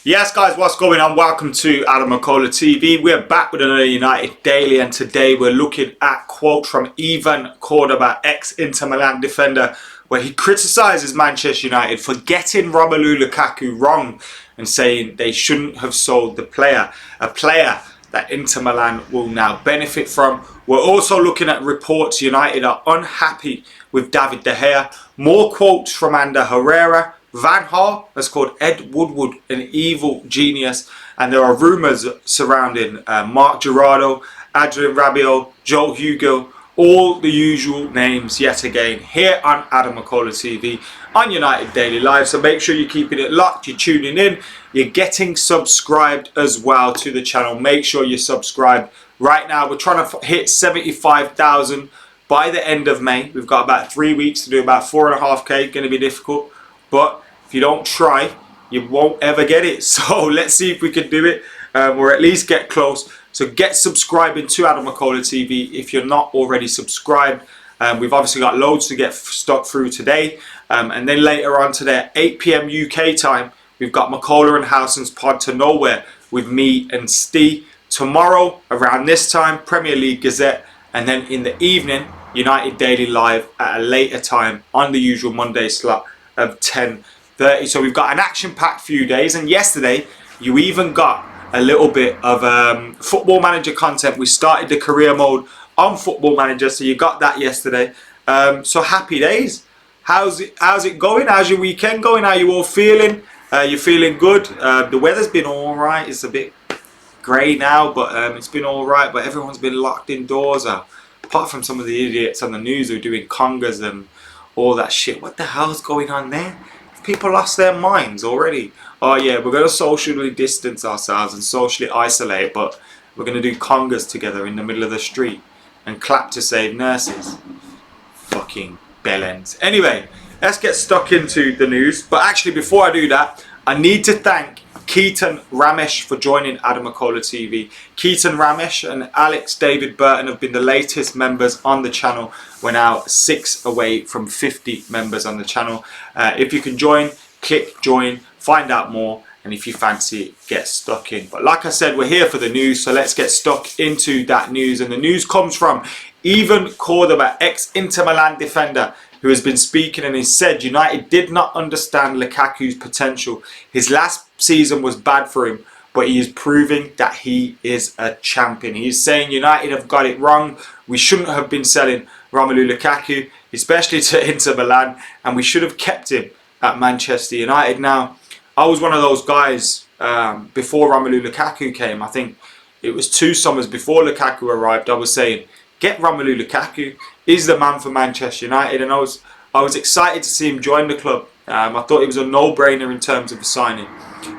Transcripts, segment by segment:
Yes guys, what's going on? Welcome to AdamMcKola TV. We're back with another United Daily, and today we're looking at quotes from Ivan Cordoba, ex-Inter Milan defender, where he criticises Manchester United for getting Romelu Lukaku wrong and saying they shouldn't have sold the player. A player that Inter Milan will now benefit from. We're also looking at reports United are unhappy with David De Gea. More quotes from Herrera. Van Gaal has called Ed Woodward an evil genius, and there are rumours surrounding Mark Gerardo, Adrian Rabiot, Joe Hugo, all the usual names yet again here on AdamMcKola TV on United Daily Live. So make sure you're keeping it locked, you're tuning in, you're getting subscribed as well to the channel. Make sure you're subscribed right now. We're trying to hit 75,000 by the end of May. We've got about 3 weeks to do about 4.5k. Going to be difficult, but if you don't try, you won't ever get it. So let's see if we can do it, or at least get close. So get subscribing to AdamMcKola TV if you're not already subscribed. We've obviously got loads to get stuck through today. And then later on today at 8 PM UK time, we've got McKola and Howson's Pod to Nowhere with me and Steve. Tomorrow, around this time, Premier League Gazette. And then in the evening, United Daily Live at a later time on the usual Monday slot of 10:30. So we've got an action-packed few days, and yesterday you even got a little bit of Football Manager content. We started the career mode on Football Manager, so you got that yesterday. So happy days. How's it going? How's your weekend going? How you all feeling? You feeling good? The weather's been all right. It's a bit grey now, but it's been all right. But everyone's been locked indoors, apart from some of the idiots on the news who are doing congas and all that shit. What the hell's going on there? People lost their minds already. Oh yeah, we're going to socially distance ourselves and socially isolate, but we're going to do congas together in the middle of the street and clap to save nurses. Fucking bellends. Anyway, let's get stuck into the news. But actually, before I do that, I need to thank Keaton Ramesh for joining AdamMcKola TV. Keaton Ramesh and Alex David Burton have been the latest members on the channel. We're now 6 away from 50 members on the channel. If you can join, click join, find out more, and if you fancy it, get stuck in. But like I said, we're here for the news, so let's get stuck into that news. And the news comes from Ivan Cordoba, ex-Inter Milan defender, who has been speaking, and he said United did not understand Lukaku's potential. His last season was bad for him, but he is proving that he is a champion. He's saying United have got it wrong. We shouldn't have been selling Romelu Lukaku, especially to Inter Milan, and we should have kept him at Manchester United. Now, I was one of those guys before Romelu Lukaku came. I think it was 2 summers before Lukaku arrived. I was saying, get Romelu Lukaku. He's the man for Manchester United, and I was excited to see him join the club. I thought it was a no-brainer in terms of a signing.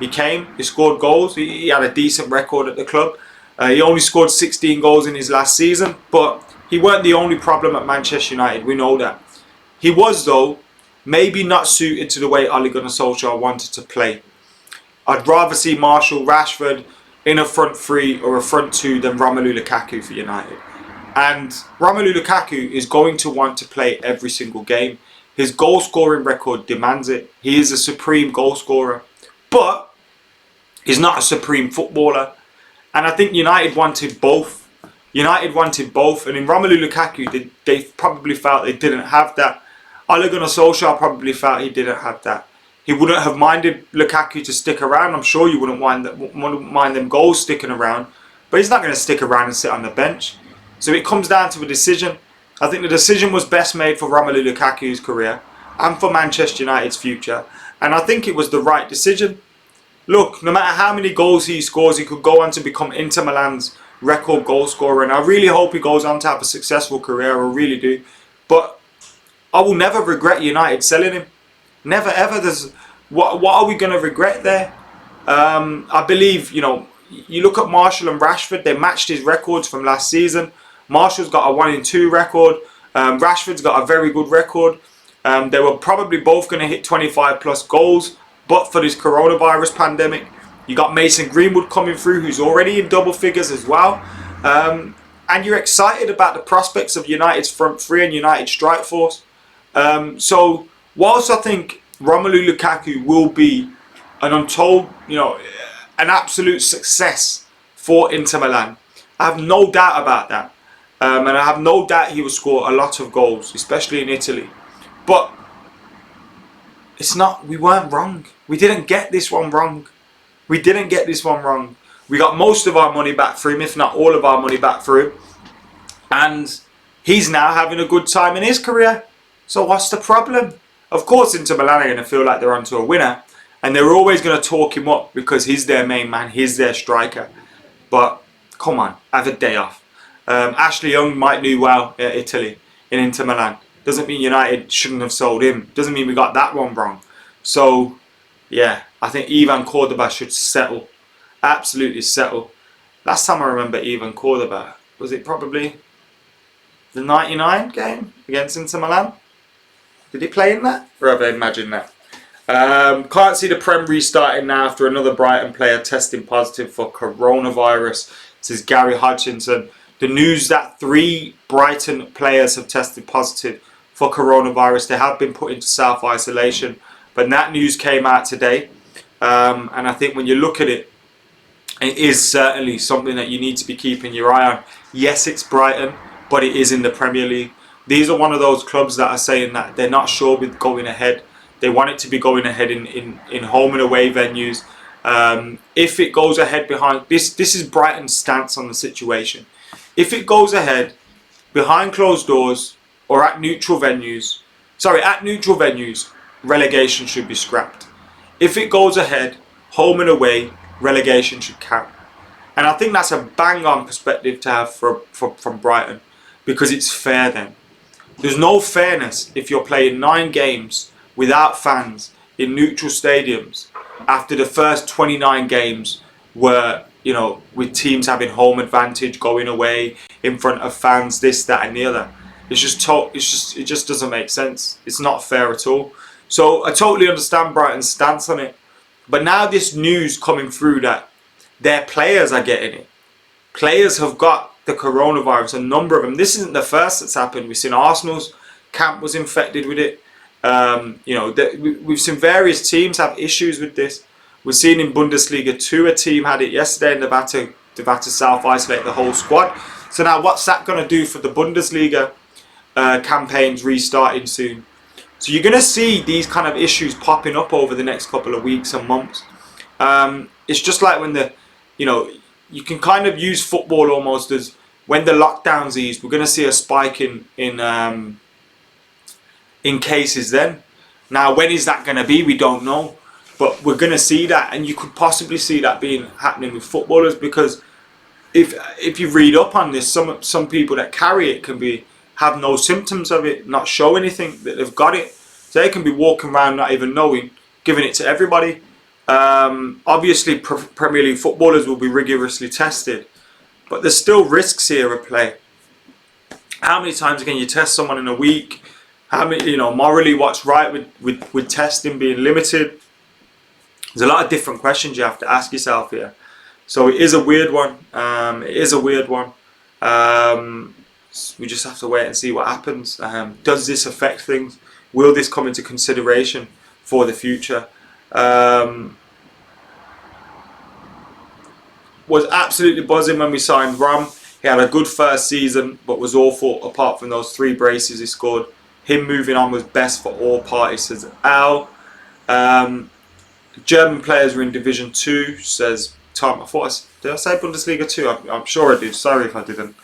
He came, he scored goals, he had a decent record at the club. He only scored 16 goals in his last season, but he weren't the only problem at Manchester United, we know that. He was, though, maybe not suited to the way Ole Gunnar Solskjaer wanted to play. I'd rather see Martial, Rashford in a front 3 or a front 2 than Romelu Lukaku for United. And Romelu Lukaku is going to want to play every single game. His goal scoring record demands it. He is a supreme goal scorer, but he's not a supreme footballer. And I think United wanted both. United wanted both, and in Romelu Lukaku, they probably felt they didn't have that. Ole Gunnar Solskjaer probably felt he didn't have that. He wouldn't have minded Lukaku to stick around. I'm sure you wouldn't mind them goals sticking around, but he's not going to stick around and sit on the bench. So it comes down to a decision. I think the decision was best made for Romelu Lukaku's career and for Manchester United's future. And I think it was the right decision. Look, no matter how many goals he scores, he could go on to become Inter Milan's record goal scorer. And I really hope he goes on to have a successful career. I really do. But I will never regret United selling him. Never ever. What are we going to regret there? I believe, you know, you look at Martial and Rashford, they matched his records from last season. Martial's got a 1-in-2 record. Rashford's got a very good record. They were probably both going to hit 25 plus goals, but for this coronavirus pandemic. You got Mason Greenwood coming through, who's already in double figures as well. And you're excited about the prospects of United's front 3 and United's strike force. So whilst I think Romelu Lukaku will be an untold, an absolute success for Inter Milan. I have no doubt about that. And I have no doubt he will score a lot of goals, especially in Italy. But it's not, we weren't wrong. We didn't get this one wrong. We didn't get this one wrong. We got most of our money back for him, if not all of our money back for him. And he's now having a good time in his career. So what's the problem? Of course, Inter Milan are going to feel like they're onto a winner. And they're always going to talk him up because he's their main man. He's their striker. But come on, have a day off. Ashley Young might do well at Italy in Inter Milan. Doesn't mean United shouldn't have sold him. Doesn't mean we got that one wrong. So, yeah, I think Ivan Cordoba should settle. Absolutely settle. Last time I remember Ivan Cordoba, was it probably the 99 game against Inter Milan? Did he play in that? Or have I imagined that? Can't see the Prem restarting now after another Brighton player testing positive for coronavirus. This is Gary Hutchinson. The news that 3 Brighton players have tested positive for coronavirus. They have been put into self-isolation. But that news came out today. And I think when you look at it, it is certainly something that you need to be keeping your eye on. Yes, it's Brighton, but it is in the Premier League. These are one of those clubs that are saying that they're not sure with going ahead. They want it to be going ahead in home and away venues. If it goes ahead behind... This is Brighton's stance on the situation. If it goes ahead behind closed doors or at neutral venues... Sorry, at neutral venues, relegation should be scrapped. If it goes ahead, home and away, relegation should count. And I think that's a bang-on perspective to have from Brighton. Because it's fair then. There's no fairness if you're playing 9 games without fans in neutral stadiums after the first 29 games were, you know, with teams having home advantage, going away in front of fans, this, that and the other. It just doesn't make sense. It's not fair at all. So I totally understand Brighton's stance on it. But now this news coming through that their players are getting it. Players have got the coronavirus, a number of them. This isn't the first that's happened. We've seen Arsenal's camp was infected with it. You know, we've seen various teams have issues with this. We've seen in Bundesliga 2 a team had it yesterday and they've had to self-isolate the whole squad. So now what's that going to do for the Bundesliga campaigns restarting soon? So you're going to see these kind of issues popping up over the next couple of weeks and months. It's just like when you know, you can kind of use football almost as when the lockdowns ease, we're going to see a spike in cases then. Now, when is that going to be? We don't know. But we're going to see that, and you could possibly see that happening with footballers, because if you read up on this, some people that carry it can have no symptoms of it, not show anything that they've got it. So they can be walking around not even knowing, giving it to everybody. Obviously, Premier League footballers will be rigorously tested, but there's still risks here at play. How many times can you test someone in a week? How many, you know, morally, what's right with testing being limited? There's a lot of different questions you have to ask yourself here. So it is a weird one. We just have to wait and see what happens. Does this affect things? Will this come into consideration for the future? Was absolutely buzzing when we signed Rom. He had a good first season, but was awful apart from those 3 braces he scored. Him moving on was best for all parties, says Al. German players were in Division 2, says Tom. Did I say Bundesliga 2? I'm sure I did. Sorry if I didn't.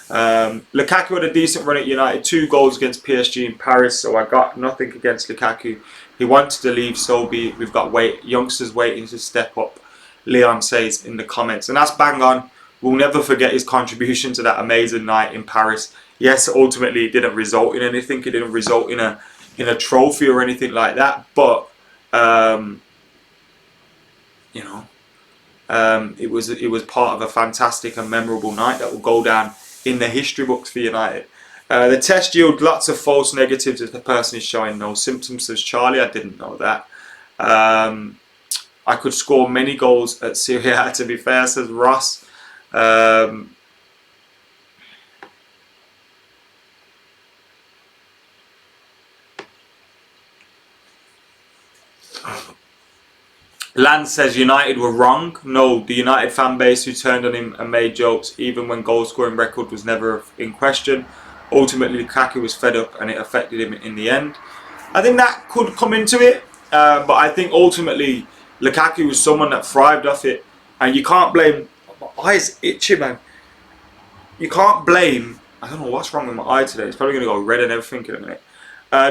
Lukaku had a decent run at United, 2 goals against PSG in Paris, so I got nothing against Lukaku. He wanted to leave, so be it. We've got youngsters waiting to step up, Leon says in the comments. And that's bang on. We'll never forget his contribution to that amazing night in Paris. Yes, ultimately it didn't result in anything. It didn't result in a trophy or anything like that. But you know, it was part of a fantastic and memorable night that will go down in the history books for United. The test yield lots of false negatives if the person is showing no symptoms, says Charlie. I didn't know that. I could score many goals at Serie A, to be fair, says Ross. Lance says United were wrong. No, the United fan base who turned on him and made jokes even when goal scoring record was never in question. Ultimately, Lukaku was fed up and it affected him in the end. I think that could come into it, but I think ultimately Lukaku was someone that thrived off it, and you can't blame. My eye's itchy, man. You can't blame. I don't know what's wrong with my eye today. It's probably going to go red and everything in a minute.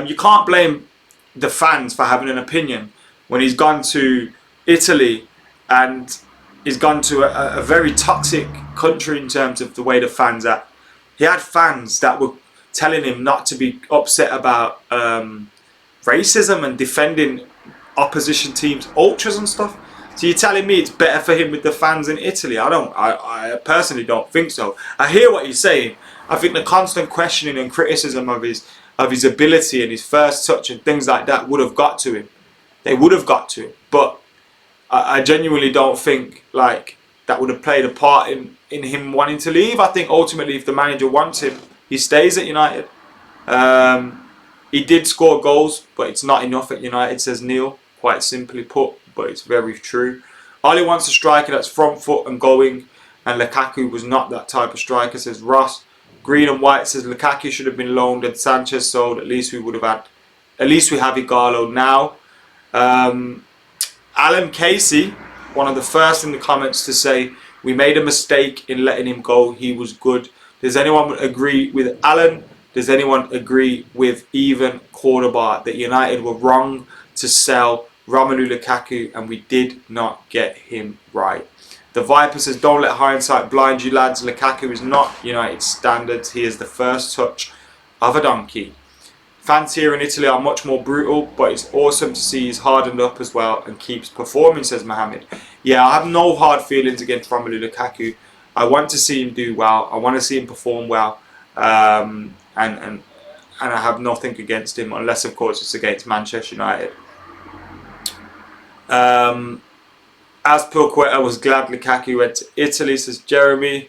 You can't blame the fans for having an opinion when he's gone to Italy and he's gone to a very toxic country in terms of the way the fans act. He had fans that were telling him not to be upset about racism and defending opposition teams, ultras and stuff. So you're telling me it's better for him with the fans in Italy? I personally don't think so. I hear what you're saying. I think the constant questioning and criticism of his ability and his first touch and things like that would have got to him. They would have got to him. But I genuinely don't think like that would have played a part in him wanting to leave. I think ultimately if the manager wants him, he stays at United. He did score goals, but it's not enough at United, says Neil. Quite simply put, but it's very true. Ollie wants a striker that's front foot and going, and Lukaku was not that type of striker, says Ross. Green and White says Lukaku should have been loaned and Sanchez sold. At least we have Igalo now. Alan Casey, one of the first in the comments to say we made a mistake in letting him go. He was good. Does anyone agree with Alan? Does anyone agree with Ivan Cordoba that United were wrong to sell Romelu Lukaku and we did not get him right? The Viper says, don't let hindsight blind you lads. Lukaku is not United standards. He is the first touch of a donkey. Fans here in Italy are much more brutal, but it's awesome to see he's hardened up as well and keeps performing, says Mohammed. Yeah, I have no hard feelings against Romelu Lukaku. I want to see him do well. I want to see him perform well. And I have nothing against him, unless of course it's against Manchester United. As Pilquetta was glad Lukaku went to Italy, says Jeremy.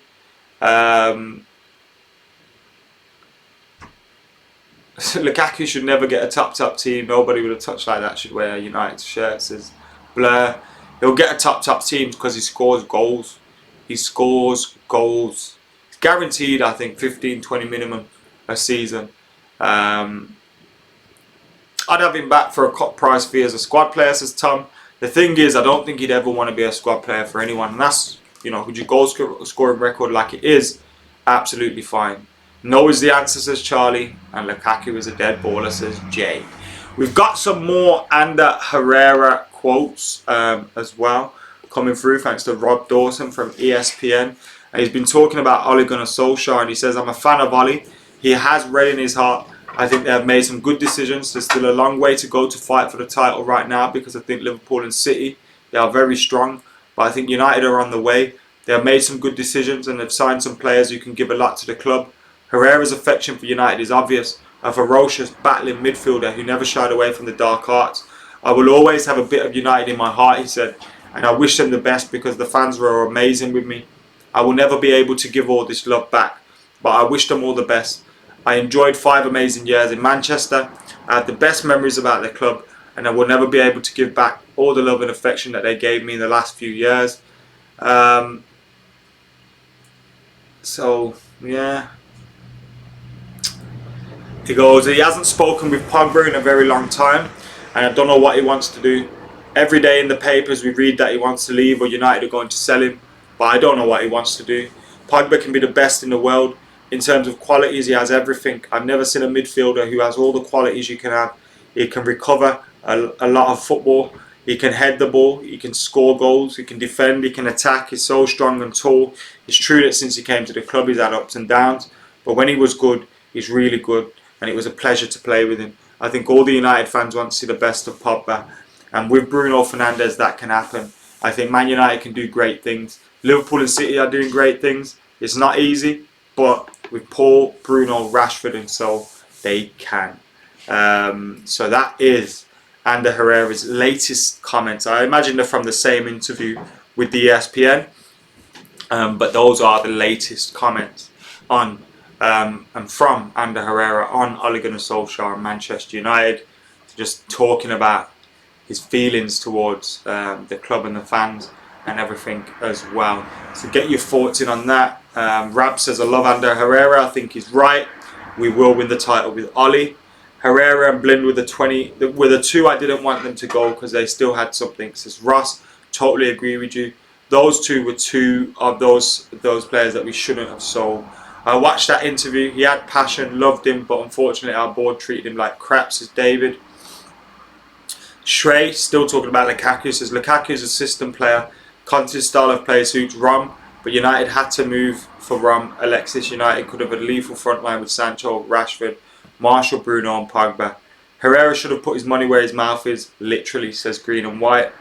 Lukaku should never get a top team. Nobody with a touch like that should wear a United shirt, says Blur. He'll get a top team because he scores goals. He scores goals. It's guaranteed, I think, 15-20 minimum a season. I'd have him back for a cut price fee as a squad player, says Tom. The thing is, I don't think he'd ever want to be a squad player for anyone. And that's, with your goal scoring record like it is, absolutely fine. No is the answer, says Charlie. And Lukaku is a dead baller, says Jay. We've got some more Ander Herrera quotes as well coming through, thanks to Rob Dawson from ESPN. And he's been talking about Ole Gunnar Solskjaer, and he says, I'm a fan of Ole. He has red in his heart. I think they have made some good decisions. There's still a long way to go to fight for the title right now, because I think Liverpool and City, they are very strong. But I think United are on the way. They have made some good decisions and they've signed some players who can give a lot to the club. Herrera's affection for United is obvious. A ferocious, battling midfielder who never shied away from the dark arts. I will always have a bit of United in my heart, he said. And I wish them the best because the fans were amazing with me. I will never be able to give all this love back, but I wish them all the best. I enjoyed 5 amazing years in Manchester. I have the best memories about the club, and I will never be able to give back all the love and affection that they gave me in the last few years. So, yeah. He goes, he hasn't spoken with Pogba in a very long time, and I don't know what he wants to do. Every day in the papers we read that he wants to leave or United are going to sell him, but I don't know what he wants to do. Pogba can be the best in the world. In terms of qualities, he has everything. I've never seen a midfielder who has all the qualities you can have. He can recover a lot of football. He can head the ball. He can score goals. He can defend. He can attack. He's so strong and tall. It's true that since he came to the club, he's had ups and downs. But when he was good, he's really good. And it was a pleasure to play with him. I think all the United fans want to see the best of Pogba. And with Bruno Fernandes, that can happen. I think Man United can do great things. Liverpool and City are doing great things. It's not easy, but with Paul, Bruno, Rashford and so, they can. So that is Ander Herrera's latest comments. I imagine they're from the same interview with the ESPN. But those are the latest comments on and from Ander Herrera on Ole Gunnar Solskjaer and Manchester United. Just talking about his feelings towards the club and the fans and everything as well. So get your thoughts in on that. Rab says, I love Ander Herrera. I think he's right. We will win the title with Ollie. Herrera and Blind with the two I didn't want them to go because they still had something. Says Ross, totally agree with you. Those two were two of those players that we shouldn't have sold. I watched that interview. He had passion, loved him, but unfortunately our board treated him like crap, says David. Shrey, still talking about Lukaku, says Lukaku's a system player. Conte's style of play suits Rom, but United had to move for Rom. Alexis United could have had a lethal front line with Sancho, Rashford, Marshall, Bruno and Pogba. Herrera should have put his money where his mouth is, literally, says Green and White.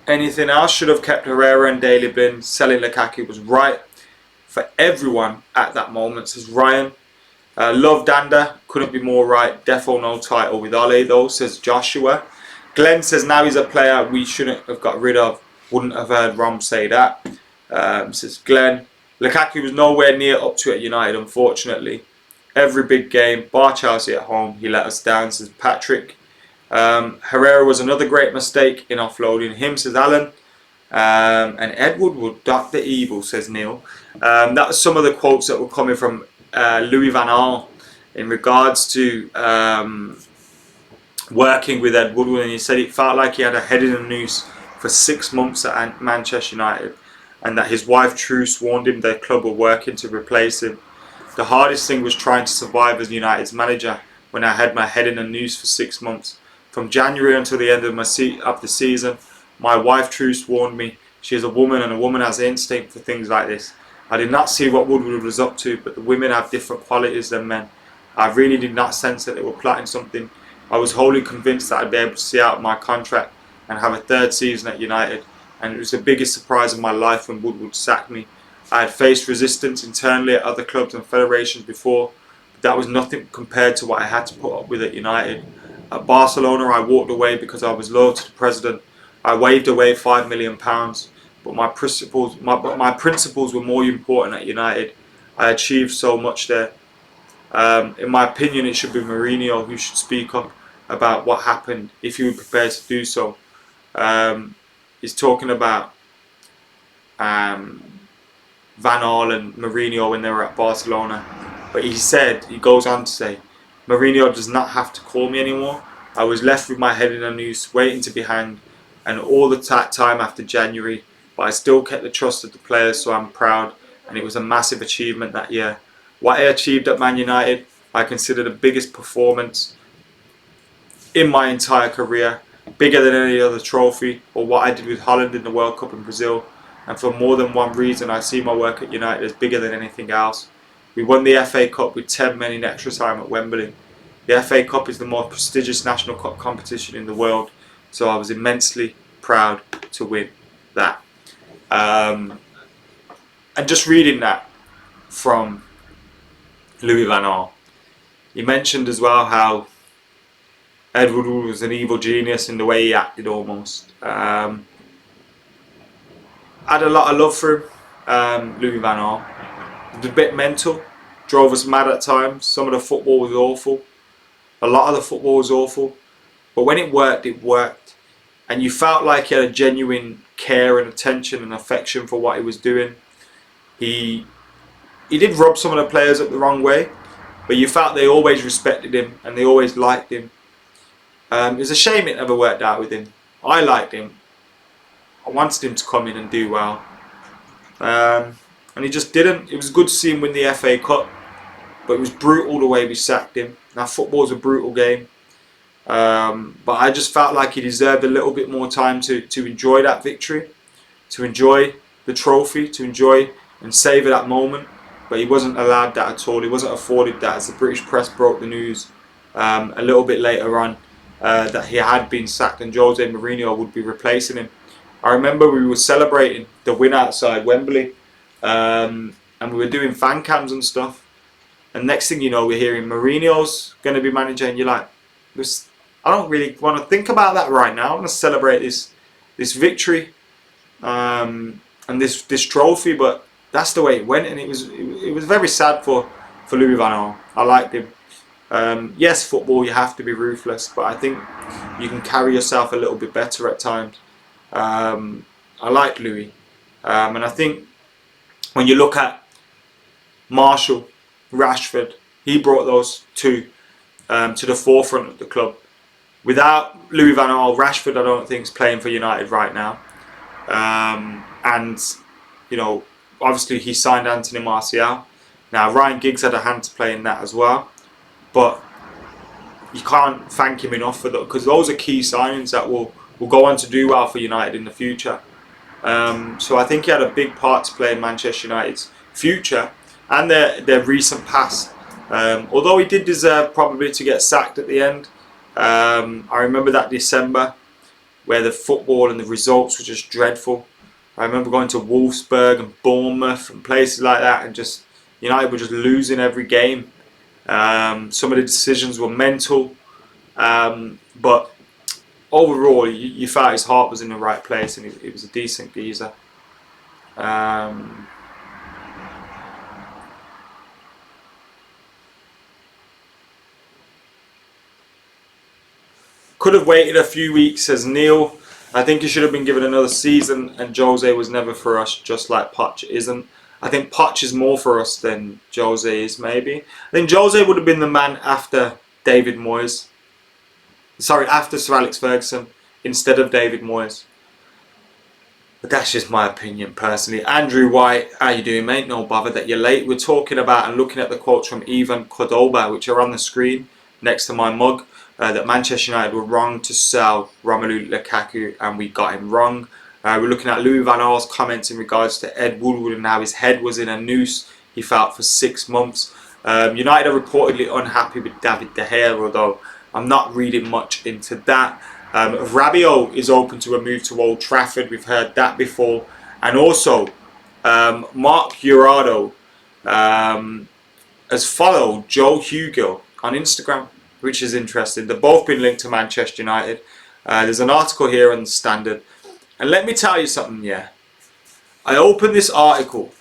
Anything else? Should have kept Herrera and Daley Blind. Selling Lukaku was right for everyone at that moment, says Ryan. Love Danda, couldn't be more right. Defo no title with Ole though, says Joshua. Glenn says now he's a player we shouldn't have got rid of. Wouldn't have heard Rom say that, says Glenn. Lukaku was nowhere near up to it at United, unfortunately. Every big game, bar Chelsea at home, he let us down, says Patrick. Herrera was another great mistake in offloading him, says Alan. And Edward would duck the evil, says Neil. That was some of the quotes that were coming from Louis van Gaal in regards to working with Ed Woodward, and he said it felt like he had a head in a noose for 6 months at Manchester United, and that his wife Truce warned him their club were working to replace him. The hardest thing was trying to survive as United's manager when I had my head in a noose for 6 months. From January until the end of the season, my wife Truce warned me. She is a woman, and a woman has instinct for things like this. I did not see what Woodward was up to, but the women have different qualities than men. I really did not sense that they were plotting something. I was wholly convinced that I'd be able to see out my contract and have a third season at United, and it was the biggest surprise of my life when Woodward sacked me. I had faced resistance internally at other clubs and federations before, but that was nothing compared to what I had to put up with at United. At Barcelona I walked away because I was loyal to the president. I waved away £5 million, but my principles were more important at United. I achieved so much there. In my opinion, it should be Mourinho who should speak up about what happened if he were prepared to do so. He's talking about Van Gaal and Mourinho when they were at Barcelona, but he goes on to say, Mourinho does not have to call me anymore. I was left with my head in a noose, waiting to be hanged, and all the time after January, but I still kept the trust of the players, so I'm proud, and it was a massive achievement that year. What I achieved at Man United, I consider the biggest performance in my entire career, bigger than any other trophy, or what I did with Holland in the World Cup in Brazil, and for more than one reason I see my work at United as bigger than anything else. We won the FA Cup with 10 men in extra time at Wembley. The FA Cup is the most prestigious national cup competition in the world, so I was immensely proud to win that. And just reading that from Louis van Gaal, he mentioned as well how Edward was an evil genius in the way he acted almost. I had a lot of love for him, Louis van Gaal. It was a bit mental, drove us mad at times. Some of the football was awful. A lot of the football was awful. But when it worked, it worked. And you felt like he had a genuine care and attention and affection for what he was doing. He did rub some of the players up the wrong way, but you felt they always respected him and they always liked him. It was a shame it never worked out with him. I liked him. I wanted him to come in and do well. And he just didn't. It was good to see him win the FA Cup, but it was brutal the way we sacked him. Now football's a brutal game, but I just felt like he deserved a little bit more time to enjoy that victory, to enjoy the trophy, to enjoy and savour that moment. But he wasn't allowed that at all. He wasn't afforded that, as the British press broke the news a little bit later on that he had been sacked and Jose Mourinho would be replacing him. I remember we were celebrating the win outside Wembley, and we were doing fan cams and stuff. And next thing you know, we're hearing Mourinho's going to be manager, and you're like, I don't really want to think about that right now. I want to celebrate this victory and this trophy, but that's the way it went, and it was very sad for Louis van Gaal. I liked him. Yes, football, you have to be ruthless, but I think you can carry yourself a little bit better at times. I like Louis, and I think when you look at Marshall, Rashford, he brought those two to the forefront of the club. Without Louis van Gaal, Rashford, I don't think is playing for United right now. And you know, obviously he signed Anthony Martial. Now Ryan Giggs had a hand to play in that as well, but you can't thank him enough for that, because those are key signings that will go on to do well for United in the future. So I think he had a big part to play in Manchester United's future and their recent past. Although he did deserve probably to get sacked at the end. I remember that December where the football and the results were just dreadful. I remember going to Wolfsburg and Bournemouth and places like that, and just United were just losing every game. Some of the decisions were mental, but overall you felt his heart was in the right place, and he was a decent geezer. Could have waited a few weeks, says Neil. I think he should have been given another season, and Jose was never for us, just like Poch isn't. I think Poch is more for us than Jose is, maybe. I think Jose would have been the man after David Moyes. Sorry, after Sir Alex Ferguson, instead of David Moyes. But that's just my opinion personally. Andrew White, how you doing, mate? No bother that you're late. We're talking about and looking at the quotes from Ivan Cordoba, which are on the screen next to my mug. That Manchester United were wrong to sell Romelu Lukaku, and we got him wrong. We're looking at Louis van Gaal's comments in regards to Ed Woodward and how his head was in a noose he felt for 6 months. United are reportedly unhappy with David De Gea, although I'm not reading much into that. Rabiot is open to a move to Old Trafford. We've heard that before. And also, Mark Jurado has followed Joe Hugill on Instagram, which is interesting. They've both been linked to Manchester United. There's an article here on the Standard. And let me tell you something, yeah. I opened this article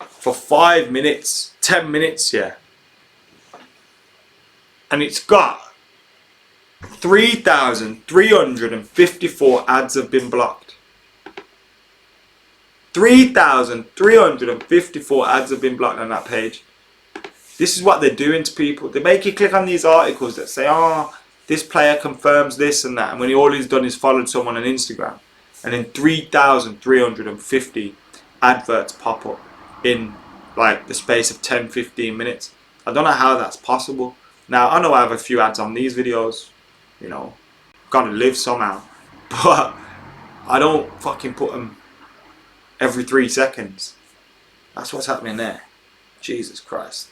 for 5 minutes, 10 minutes, yeah. And it's got 3,354 ads have been blocked. 3,354 ads have been blocked on that page. This is what they're doing to people. They make you click on these articles that say, oh, this player confirms this and that. And when all he's done is followed someone on Instagram. And then 3,350 adverts pop up in like the space of 10-15 minutes. I don't know how that's possible. Now, I know I have a few ads on these videos. You know, gotta live somehow. But I don't fucking put them every 3 seconds. That's what's happening there. Jesus Christ.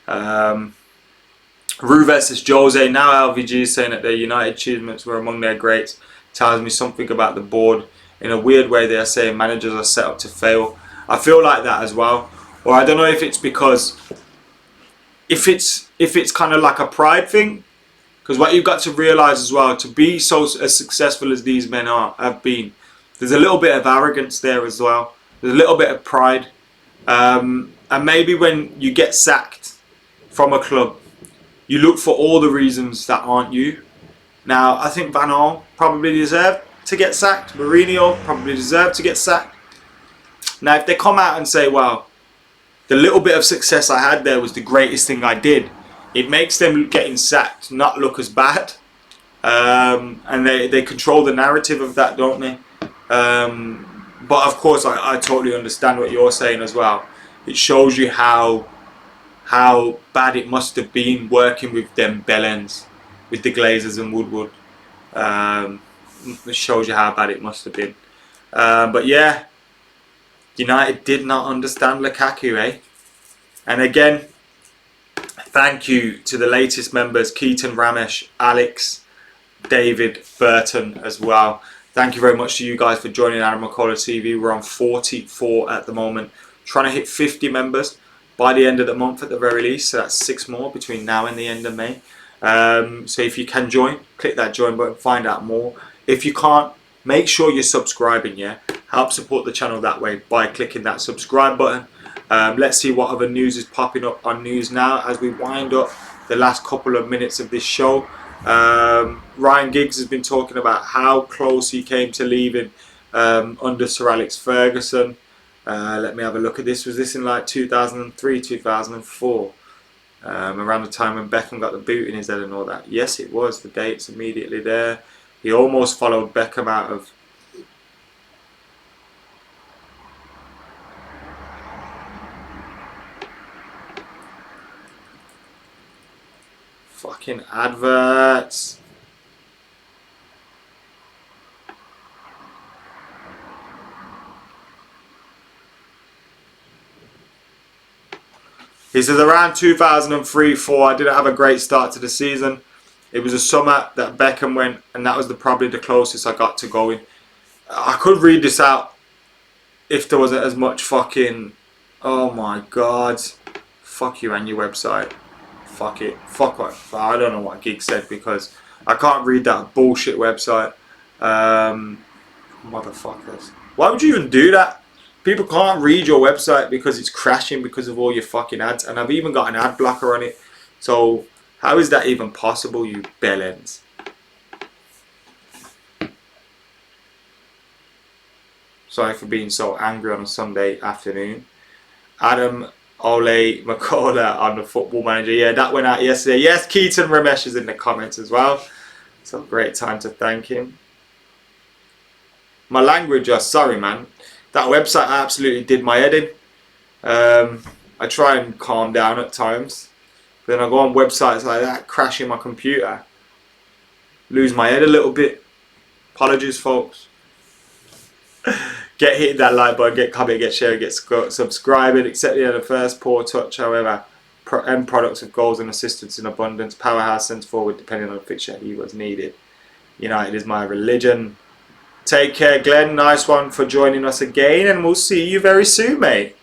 Ruvet says Jose, now LVG is saying that their United achievements were among their greats. Tells me something about the board. In a weird way, they are saying managers are set up to fail. I feel like that as well. Or I don't know if it's because if it's kind of like a pride thing. Because what you've got to realise as well, to be so as successful as these men have been, there's a little bit of arrogance there as well. There's a little bit of pride. And maybe when you get sacked from a club, you look for all the reasons that aren't you. Now, I think Van Gaal probably deserved to get sacked. Mourinho probably deserved to get sacked. Now, if they come out and say, well, the little bit of success I had there was the greatest thing I did, it makes them getting sacked not look as bad. And they control the narrative of that, don't they? But of course, I totally understand what you're saying as well. It shows you how bad it must have been working with them bellends, with the Glazers and Woodward. It shows you how bad it must have been. But yeah, United did not understand Lukaku, eh? And again, thank you to the latest members, Keaton, Ramesh, Alex, David, Burton as well. Thank you very much to you guys for joining AdamMcKola TV. We're on 44 at the moment. Trying to hit 50 members by the end of the month at the very least. So that's 6 more between now and the end of May. So if you can join, click that join button, find out more. If you can't, make sure you're subscribing, yeah? Help support the channel that way by clicking that subscribe button. Let's see what other news is popping up on News Now as we wind up the last couple of minutes of this show. Ryan Giggs has been talking about how close he came to leaving under Sir Alex Ferguson. Let me have a look at this. Was this in like 2003, 2004? Around the time when Beckham got the boot in his head and all that. Yes, it was. The date's immediately there. He almost followed Beckham out of... Fucking adverts. He says around 2003-04, I didn't have a great start to the season. It was a summer that Beckham went, and that was probably the closest I got to going. I could read this out if there wasn't as much fucking... Oh my god. Fuck you and your website. Fuck it. Fuck what. I don't know what Gig said because I can't read that bullshit website. Motherfuckers. Why would you even do that? People can't read your website because it's crashing because of all your fucking ads. And I've even got an ad blocker on it. So how is that even possible, you bellends? Sorry for being so angry on a Sunday afternoon. AdamMcKola on the Football Manager. Yeah, that went out yesterday. Yes, Keaton Ramesh is in the comments as well. So great time to thank him. My language, sorry man. That website absolutely did my head in. I try and calm down at times. But then I go on websites like that, crashing my computer. Lose my head a little bit. Apologies, folks. Get hit that like button, get comment, get share, get subscribing. Except the first poor touch, however. End products of goals and assistance in abundance. Powerhouse sends forward depending on the fixture he was needed. United is my religion. Take care, Glenn. Nice one for joining us again, and we'll see you very soon, mate.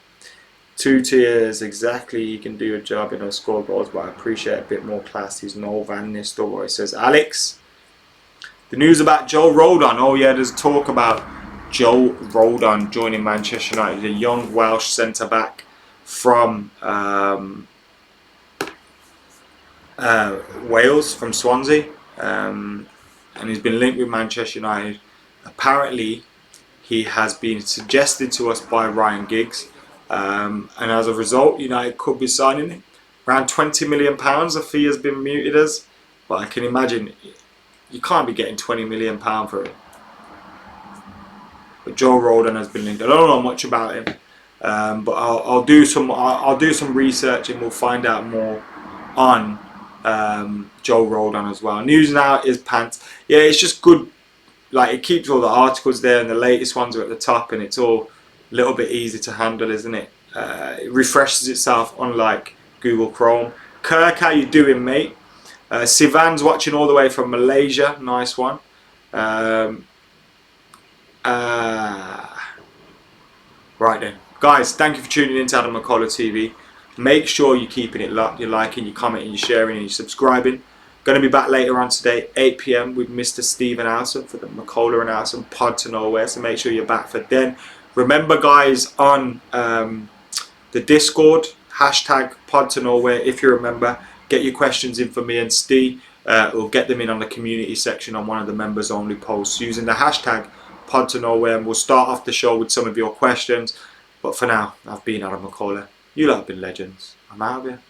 2 tiers, exactly. You can do a job and score goals, but I appreciate a bit more class. He's no Van Nistelrooy, says Alex. The news about Joe Rodon. Oh yeah, there's talk about Joe Rodon joining Manchester United, a young Welsh centre back from Wales, from Swansea, and he's been linked with Manchester United. Apparently, he has been suggested to us by Ryan Giggs, and as a result, United could be signing him. Around £20 million the fee has been muted as, but I can imagine you can't be getting £20 million for it. But Joe Rodon has been linked. I don't know much about him, but I'll do some research and we'll find out more on Joe Rodon as well. News now is pants. Yeah, it's just good. Like, it keeps all the articles there and the latest ones are at the top, and it's all a little bit easy to handle, isn't it? It refreshes itself, unlike Google Chrome. Kirk, how you doing, mate? Sivan's watching all the way from Malaysia. Nice one. Right then. Guys, thank you for tuning in to AdamMcKola TV. Make sure you're keeping it locked. You're liking, you're commenting, you're sharing, and you're subscribing. Going to be back later on today, 8 PM with Mr. Stephen Alson for the McKola and Alson Pod to Nowhere. So make sure you're back for then. Remember, guys, on the Discord, hashtag Pod to Nowhere. If you remember, get your questions in for me and Steve. We'll get them in on the community section on one of the members only posts using the hashtag Pod to Nowhere. And we'll start off the show with some of your questions. But for now, I've been AdamMcKola. You lot have been legends. I'm out of here.